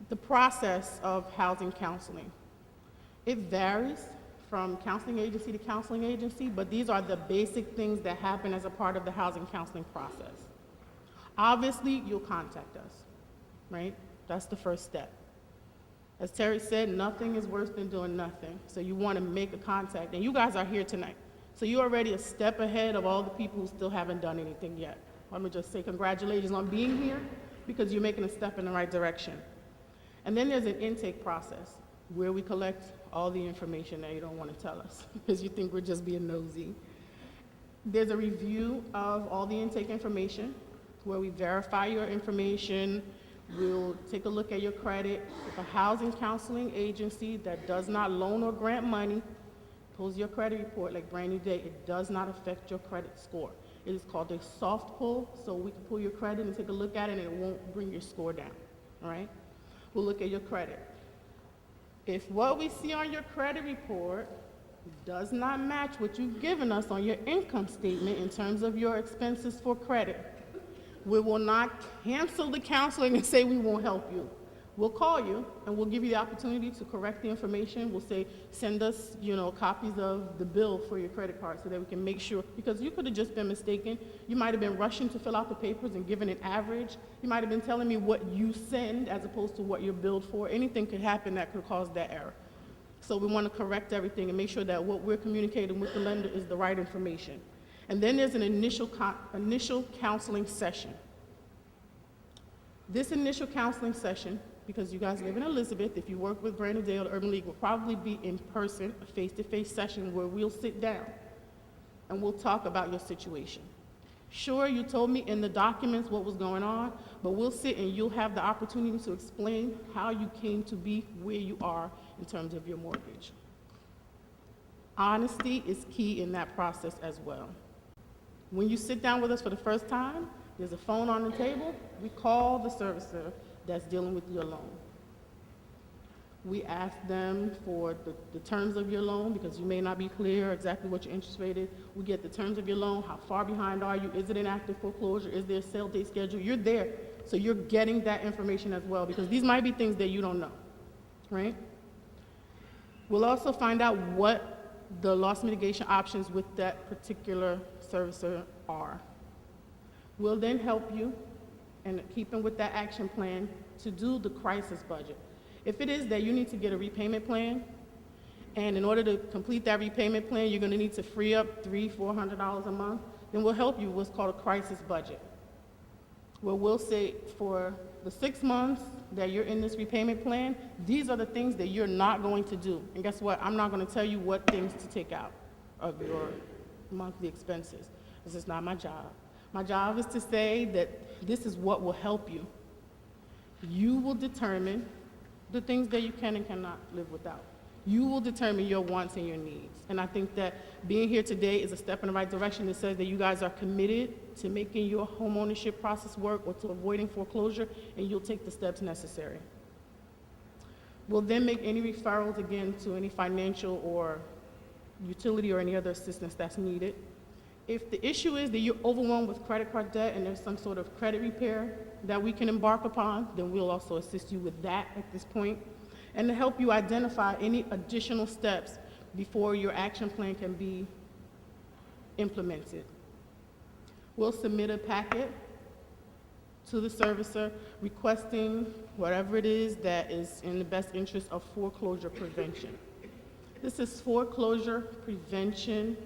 The process of housing counseling. It varies from counseling agency to counseling agency, but these are the basic things that happen as a part of the housing counseling process. Obviously, you'll contact us, right? That's the first step. As Terry said, nothing is worse than doing nothing. So you want to make a contact, and you guys are here tonight. So you're already a step ahead of all the people who still haven't done anything yet. Let me just say congratulations on being here, because you're making a step in the right direction. And then there's an intake process where we collect all the information that you don't want to tell us because you think we're just being nosy. There's a review of all the intake information where we verify your information. We'll take a look at your credit. If a housing counseling agency that does not loan or grant money pulls your credit report like Brand New Day, it does not affect your credit score. It is called a soft pull, so we can pull your credit and take a look at it and it won't bring your score down, all right? We'll look at your credit. If what we see on your credit report does not match what you've given us on your income statement in terms of your expenses for credit, we will not cancel the counseling and say we won't help you. We'll call you and we'll give you the opportunity to correct the information. We'll say, send us, copies of the bill for your credit card so that we can make sure, because you could have just been mistaken. You might have been rushing to fill out the papers and giving an average. You might have been telling me what you send as opposed to what you're billed for. Anything could happen that could cause that error. So we want to correct everything and make sure that what we're communicating with the lender is the right information. And then there's an initial counseling session. This initial counseling session, because you guys live in Elizabeth, if you work with Brand New Day or the Urban League, will probably be in person, a face-to-face session where we'll sit down and we'll talk about your situation. Sure, you told me in the documents what was going on, but we'll sit and you'll have the opportunity to explain how you came to be where you are in terms of your mortgage. Honesty is key in that process as well. When you sit down with us for the first time, there's a phone on the table. We call the servicer that's dealing with your loan. We ask them for the terms of your loan because you may not be clear exactly what your interest rate is. We get the terms of your loan. How far behind are you? Is it an active foreclosure? Is there a sale date schedule? You're there, so you're getting that information as well because these might be things that you don't know, right? We'll also find out what the loss mitigation options with that particular servicer are. We'll then help you, and keeping with that action plan, to do the crisis budget. If it is that you need to get a repayment plan, and in order to complete that repayment plan, you're going to need to free up $300-400 a month, then we'll help you with what's called a crisis budget, where we'll say for the 6 months that you're in this repayment plan, these are the things that you're not going to do. And guess what? I'm not going to tell you what things to take out of your monthly expenses. This is not my job. My job is to say that this is what will help you. You will determine the things that you can and cannot live without. You will determine your wants and your needs. And I think that being here today is a step in the right direction that says that you guys are committed to making your home ownership process work or to avoiding foreclosure, and you'll take the steps necessary. We'll then make any referrals, again, to any financial or utility or any other assistance that's needed. If the issue is that you're overwhelmed with credit card debt and there's some sort of credit repair that we can embark upon, then we'll also assist you with that at this point, and to help you identify any additional steps before your action plan can be implemented. We'll submit a packet to the servicer requesting whatever it is that is in the best interest of foreclosure prevention. This is foreclosure prevention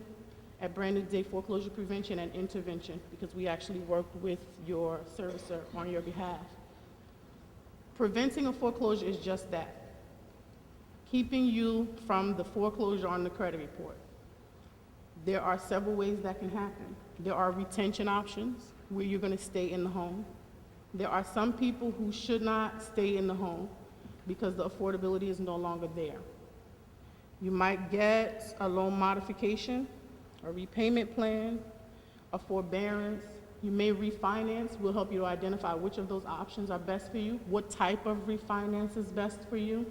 at Brand New Day, foreclosure prevention and intervention, because we actually work with your servicer on your behalf. Preventing a foreclosure is just that, keeping you from the foreclosure on the credit report. There are several ways that can happen. There are retention options where you're going to stay in the home. There are some people who should not stay in the home because the affordability is no longer there. You might get a loan modification, a repayment plan, a forbearance. You may refinance. We'll help you to identify which of those options are best for you, what type of refinance is best for you.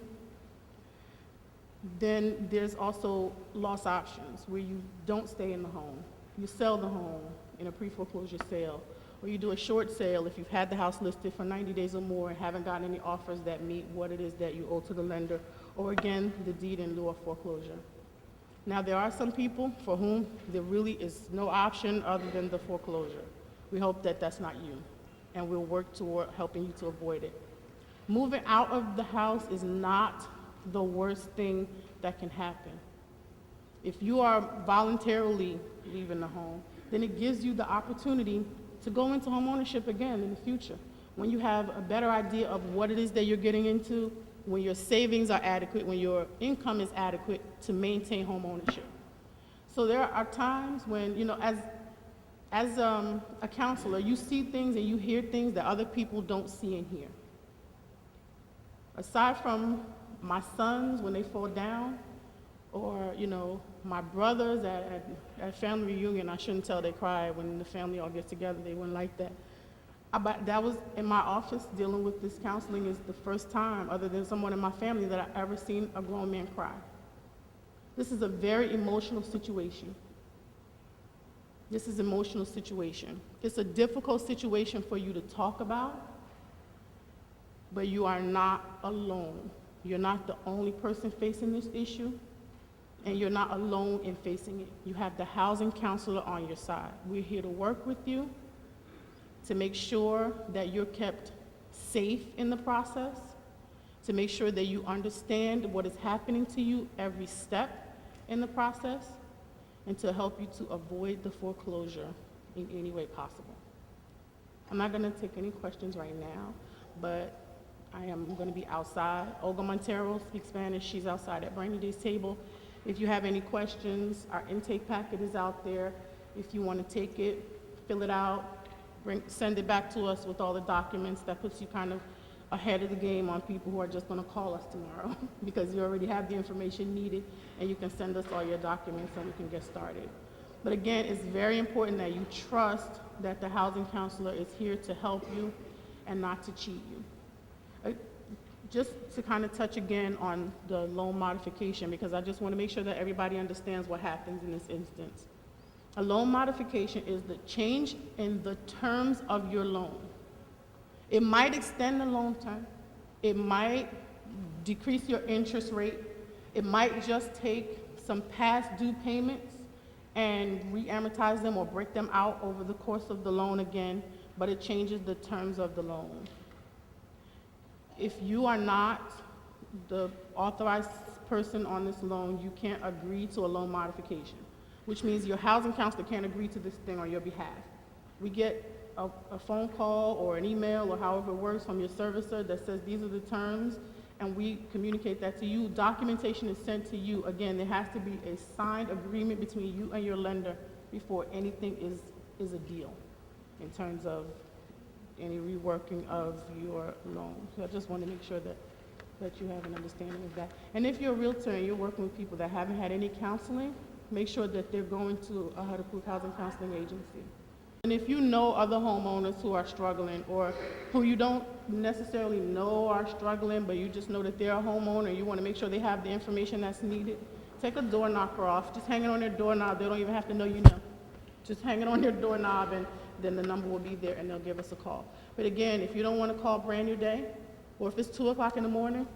Then there's also loss options where you don't stay in the home. You sell the home in a pre-foreclosure sale, or you do a short sale if you've had the house listed for 90 days or more and haven't gotten any offers that meet what it is that you owe to the lender, or again, the deed in lieu of foreclosure. Now, there are some people for whom there really is no option other than the foreclosure. We hope that that's not you, and we'll work toward helping you to avoid it. Moving out of the house is not the worst thing that can happen. If you are voluntarily leaving the home, then it gives you the opportunity to go into home ownership again in the future, when you have a better idea of what it is that you're getting into, when your savings are adequate, when your income is adequate to maintain home ownership. So there are times when, as a counselor, you see things and you hear things that other people don't see and hear. Aside from my sons when they fall down, or, my brothers at family reunion, I shouldn't tell they cry when the family all gets together, they wouldn't like that. But that was in my office dealing with this counseling is the first time, other than someone in my family, that I ever seen a grown man cry. This is a very emotional situation. This is an emotional situation. It's a difficult situation for you to talk about, but you are not alone. You're not the only person facing this issue, and you're not alone in facing it. You have the housing counselor on your side. We're here to work with you to make sure that you're kept safe in the process, to make sure that you understand what is happening to you every step in the process, and to help you to avoid the foreclosure in any way possible. I'm not going to take any questions right now, but I am going to be outside. Olga Montero speaks Spanish. She's outside at Brandy Day's table. If you have any questions, our intake packet is out there. If you want to take it, fill it out, send it back to us with all the documents. That puts you kind of ahead of the game on people who are just going to call us tomorrow because you already have the information needed, and you can send us all your documents and we can get started. But again, it's very important that you trust that the housing counselor is here to help you and not to cheat you. Just to kind of touch again on the loan modification, because I just want to make sure that everybody understands what happens in this instance. A loan modification is the change in the terms of your loan. It might extend the loan term. It might decrease your interest rate. It might just take some past due payments and re-amortize them or break them out over the course of the loan again, but it changes the terms of the loan. If you are not the authorized person on this loan, you can't agree to a loan modification, which means your housing counselor can't agree to this thing on your behalf. We get a phone call or an email or however it works from your servicer that says these are the terms, and we communicate that to you. Documentation is sent to you. Again, there has to be a signed agreement between you and your lender before anything is a deal in terms of any reworking of your loan. So I just want to make sure that you have an understanding of that. And if you're a realtor and you're working with people that haven't had any counseling, make sure that they're going to a HUD-approved housing counseling agency. And if you know other homeowners who are struggling, or who you don't necessarily know are struggling, but you just know that they're a homeowner, you want to make sure they have the information that's needed, take a door knocker off. Just hang it on their doorknob. They don't even have to know you know. Just hang it on their doorknob, and then the number will be there, and they'll give us a call. But again, if you don't want to call Brand New Day, or if it's 2 o'clock in the morning,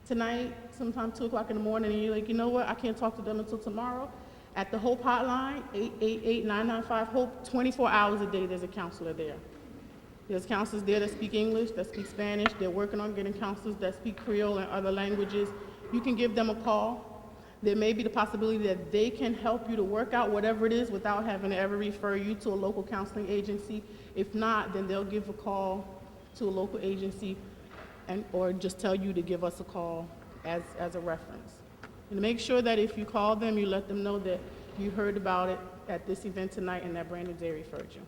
tonight, sometime 2 o'clock in the morning, and you're like, you know what, I can't talk to them until tomorrow, at the HOPE hotline, 888-995-HOPE, 24 hours a day, there's a counselor there. There's counselors there that speak English, that speak Spanish. They're working on getting counselors that speak Creole and other languages. You can give them a call. There may be the possibility that they can help you to work out whatever it is without having to ever refer you to a local counseling agency. If not, then they'll give a call to a local agency or just tell you to give us a call as a reference. And make sure that if you call them, you let them know that you heard about it at this event tonight and that Brandon Day referred you.